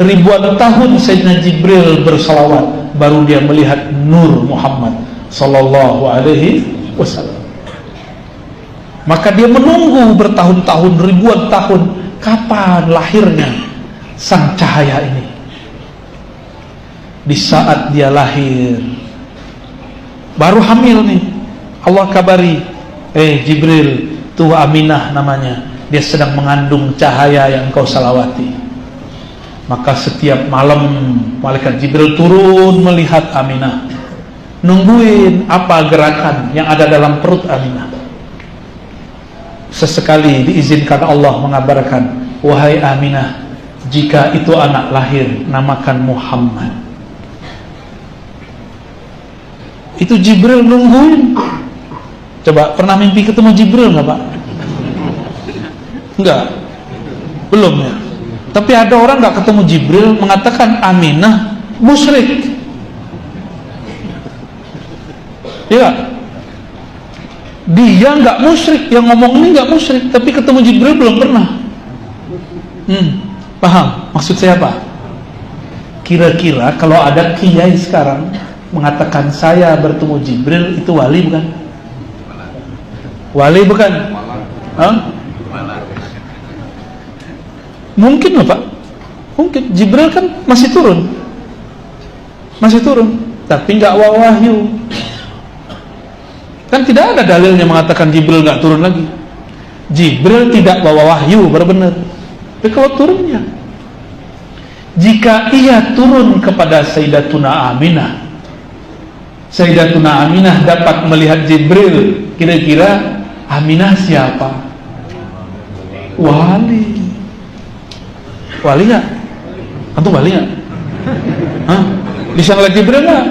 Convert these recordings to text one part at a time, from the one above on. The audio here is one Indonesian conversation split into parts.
ribuan tahun Sayyidina Jibril bersalawat, baru dia melihat nur Muhammad sallallahu alaihi wasallam. Maka dia menunggu bertahun-tahun, ribuan tahun, kapan lahirnya sang cahaya ini. Di saat dia lahir, baru hamil nih, Allah kabari, Jibril, tuh Aminah namanya, dia sedang mengandung cahaya yang kau salawati. Maka setiap malam malaikat Jibril turun melihat Aminah, nungguin apa gerakan yang ada dalam perut Aminah. Sesekali diizinkan Allah mengabarkan, wahai Aminah, jika itu anak lahir, namakan Muhammad. Itu Jibril nungguin. Coba pernah mimpi ketemu Jibril nggak Pak? Enggak, belum ya. Tapi ada orang nggak ketemu Jibril mengatakan Aminah musyrik. Ya, dia nggak musyrik, yang ngomong ini nggak musyrik, tapi ketemu Jibril belum pernah. Paham maksud saya apa? Kira-kira kalau ada kiai sekarang mengatakan saya bertemu Jibril, itu wali bukan? Wali bukan? Mungkin loh Pak, mungkin. Jibril kan masih turun, tapi nggak wahyu. Kan tidak ada dalilnya mengatakan Jibril nggak turun lagi. Jibril tidak bawa wahyu, benar-benar. Tapi kalau turunnya, jika ia turun kepada Sayyidatuna Aminah, Sayyidatuna Aminah dapat melihat Jibril, kira-kira Aminah siapa? Wali. Wali nggak? Antum wali nggak? Bisa ngeliat Jibril nggak?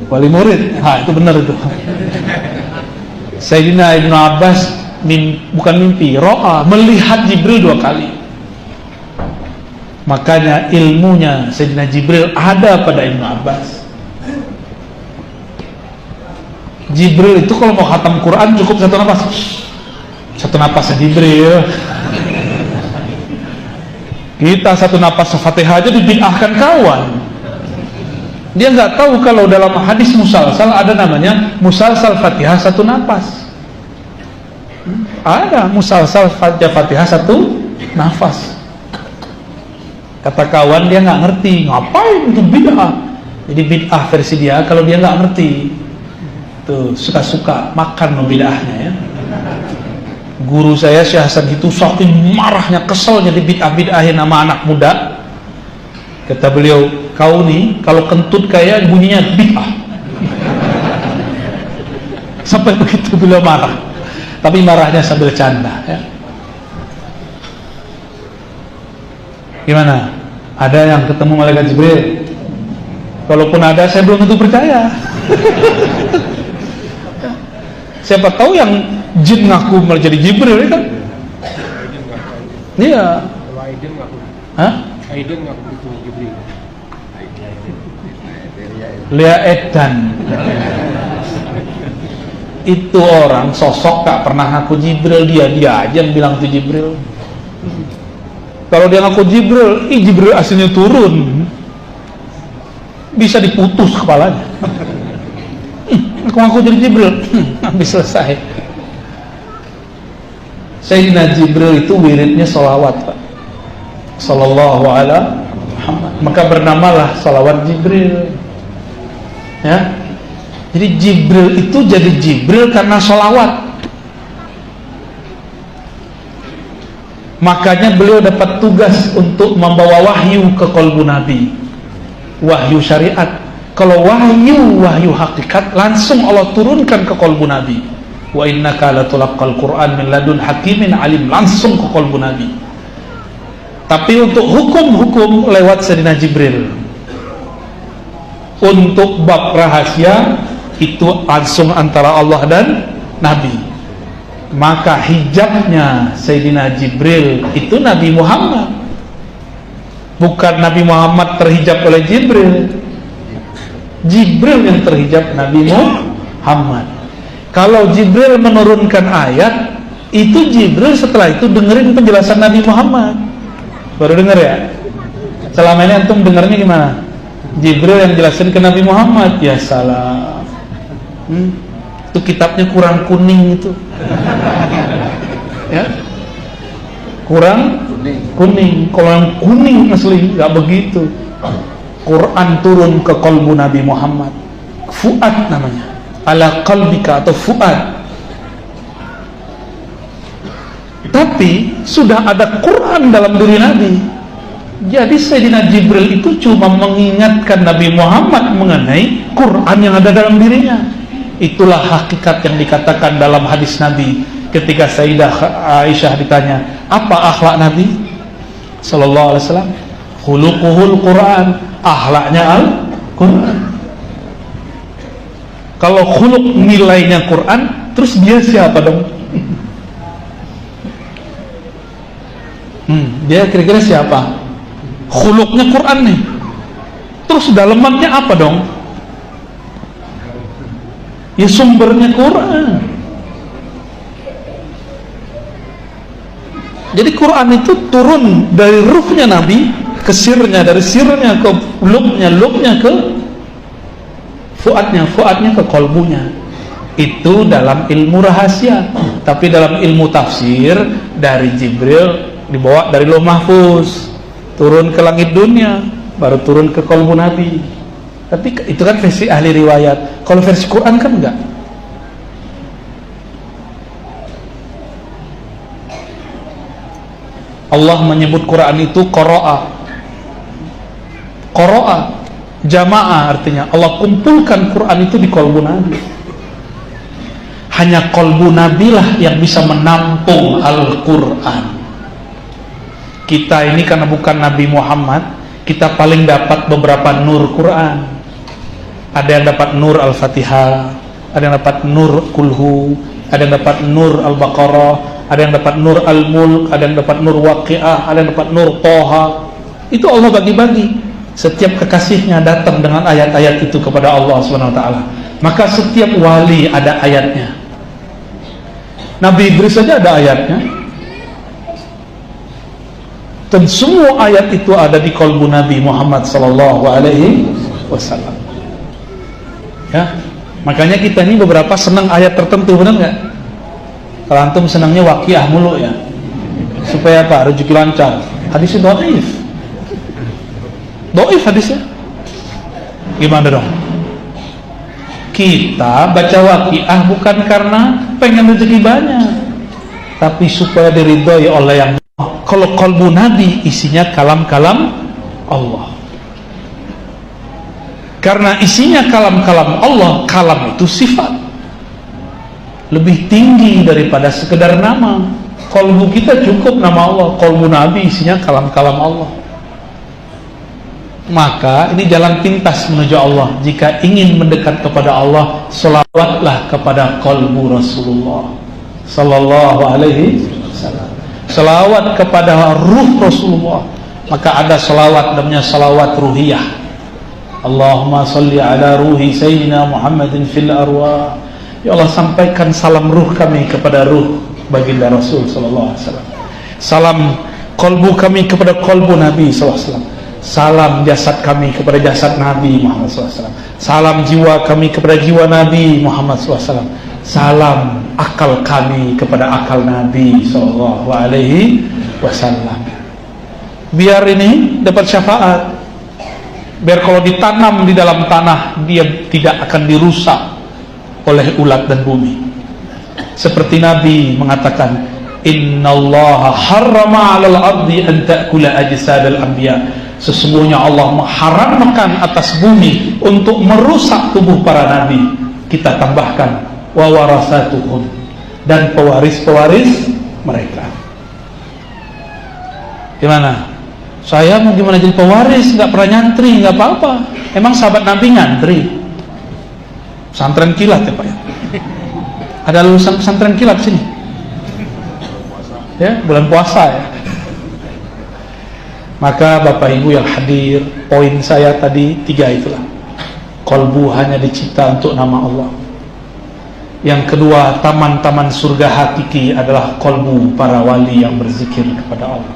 Wali murid. Itu benar itu. Sayyidina Ibnu Abbas bukan mimpi, ro'a, melihat Jibril 2 kali. Makanya ilmunya Sayyidina Jibril ada pada Ibnu Abbas. Jibril itu kalau mau khatam Quran cukup satu napas Jibril. Kita satu napas Fatihah aja dibid'ahkan kawan. Dia nggak tahu kalau dalam hadis musalsal ada namanya musalsal Fatihah satu napas. Ada musalsal Fatihah satu nafas. Kata kawan dia nggak ngerti, ngapain itu bid'ah. Jadi bid'ah versi dia kalau dia nggak ngerti. Tuh suka-suka makan bid'ahnya ya. Guru saya Syekh Hasan itu saking marahnya, keselnya di bid'ah-bid'ahin nama anak muda. Kata beliau, kau nih kalau kentut kayak bunyinya bid'ah. Sampai begitu beliau marah. Tapi marahnya sambil canda ya. Gimana? Ada yang ketemu malaikat Jibril? Kalaupun ada, saya belum tentu percaya. Siapa tahu yang jin ngaku malah jadi Jibril kan? Iya. Aiden ngaku itu Jibril. Lia Edan. Itu orang sosok gak pernah ngaku Jibril, dia aja yang bilang itu Jibril. Kalau dia ngaku Jibril, Jibril aslinya turun, bisa diputus kepalanya. Ngaku jadi Jibril, habis selesai. Sayyidina Jibril itu wiridnya sholawat Pak, sallallahu ala Muhammad. Maka bernamalah sholawat Jibril ya. Jadi Jibril itu jadi Jibril karena sholawat. Makanya beliau dapat tugas untuk membawa wahyu ke qalbu Nabi, wahyu syariat. Kalau wahyu hakikat langsung Allah turunkan ke qalbu Nabi. Wa innaka latulaqqal Qur'an min ladun hakimin alim, langsung ke qalbu Nabi. Tapi untuk hukum-hukum lewat Sayyidina Jibril. Untuk bab rahasia itu langsung antara Allah dan Nabi. Maka hijabnya Sayyidina Jibril itu Nabi Muhammad, bukan Nabi Muhammad terhijab oleh Jibril. Jibril yang terhijab Nabi Muhammad. Kalau Jibril menurunkan ayat, itu Jibril setelah itu dengerin penjelasan Nabi Muhammad. Baru dengar ya? Selama ini antum dengarnya gimana? Jibril yang jelasin ke Nabi Muhammad. Ya salah. Itu kitabnya kurang kuning itu. Ya. Kurang kuning. Kalau yang kuning asli nggak begitu. Quran turun ke qalbu Nabi Muhammad. Fuad namanya. Ala qalbika atau fuad. Tapi sudah ada Quran dalam diri Nabi. Jadi Sayyidina Jibril itu cuma mengingatkan Nabi Muhammad mengenai Quran yang ada dalam dirinya. Itulah hakikat yang dikatakan dalam hadis Nabi ketika Sayyidah Aisyah ditanya, apa akhlak Nabi sallallahu alaihi wasallam? Khuluquhul Quran, akhlaknya Al-Quran. Kalau khuluq nilainya Quran, terus dia siapa dong? Dia kira-kira siapa? Khuluqnya Quran nih. Terus dalemannya apa dong? Ya sumbernya Quran. Jadi Quran itu turun dari ruhnya Nabi ke sirnya, dari sirnya ke lubnya ke fuadnya ke kolbunya. Itu dalam ilmu rahasia. Tapi dalam ilmu tafsir, dari Jibril dibawa dari Lauh Mahfuz turun ke langit dunia, baru turun ke kolbu Nabi. Tapi itu kan versi ahli riwayat. Kalau versi Quran kan enggak. Allah menyebut Quran itu qara'a. Qara'a jamaah, artinya Allah kumpulkan Quran itu di kolbu Nabi. Hanya kolbu Nabi lah yang bisa menampung Al-Quran. Kita ini karena bukan Nabi Muhammad, kita paling dapat beberapa nur Quran. Ada yang dapat nur Al-Fatihah, ada yang dapat nur Kulhu, ada yang dapat nur Al-Baqarah, ada yang dapat nur Al-Mulk, ada yang dapat nur Waqi'ah, ada yang dapat nur Toha. Itu Allah bagi-bagi. Setiap kekasihnya datang dengan ayat-ayat itu kepada Allah SWT. Maka setiap wali ada ayatnya. Nabi Idris saja ada ayatnya. Dan semua ayat itu ada di kolbu Nabi Muhammad sallallahu alaihi wasallam. Ya, makanya kita ini beberapa senang ayat tertentu, benar nggak? Kalau antum senangnya Waqiah mulu ya, supaya apa? Rezeki lancar. Hadisnya doif hadisnya. Gimana dong? Kita baca Waqiah bukan karena pengen rezeki banyak, tapi supaya diridhoi oleh yang. Kalau kalbu Nabi isinya kalam-kalam Allah. Karena isinya kalam-kalam Allah, kalam itu sifat. Lebih tinggi daripada sekedar nama. Kalbu kita cukup nama Allah, kalbu Nabi isinya kalam-kalam Allah. Maka ini jalan pintas menuju Allah. Jika ingin mendekat kepada Allah, selawatlah kepada kalbu Rasulullah sallallahu alaihi wasallam. Selawat kepada ruh Rasulullah. Maka ada selawat namanya selawat ruhiyah. Allahumma salli ala ruhi sayyidina Muhammadin fil arwah. Ya Allah, sampaikan salam ruh kami kepada ruh baginda Rasul sallallahu alaihi wasallam. Salam qalbu kami kepada qalbu Nabi sallallahu alaihi wasallam. Salam jasad kami kepada jasad Nabi Muhammad sallallahu alaihi wasallam. Salam jiwa kami kepada jiwa Nabi Muhammad sallallahu alaihi wasallam. Salam akal kami kepada akal Nabi sallallahu alaihi wasallam. Biar ini dapat syafaat. Biar kalau ditanam di dalam tanah, dia tidak akan dirusak oleh ulat dan bumi. Seperti Nabi mengatakan, innallaha harrama 'alal ardi an ta'kula ajsadal anbiya. Sesungguhnya Allah mengharamkan atas bumi untuk merusak tubuh para nabi. Kita tambahkan wa warasatuhum, dan pewaris-pewaris mereka. Gimana? Saya mau gimana jadi pewaris? Nggak pernah nyantri, nggak apa-apa. Emang sahabat Nabi nyantri? Pesantren kilat ya Pak ya? Ada lulusan pesantren kilat sini? Ya, bulan puasa ya. Maka Bapak Ibu yang hadir, poin saya tadi 3 itulah. Qalbu hanya dicipta untuk nama Allah. Yang kedua, taman-taman surga hakiki adalah qalbu para wali yang berzikir kepada Allah.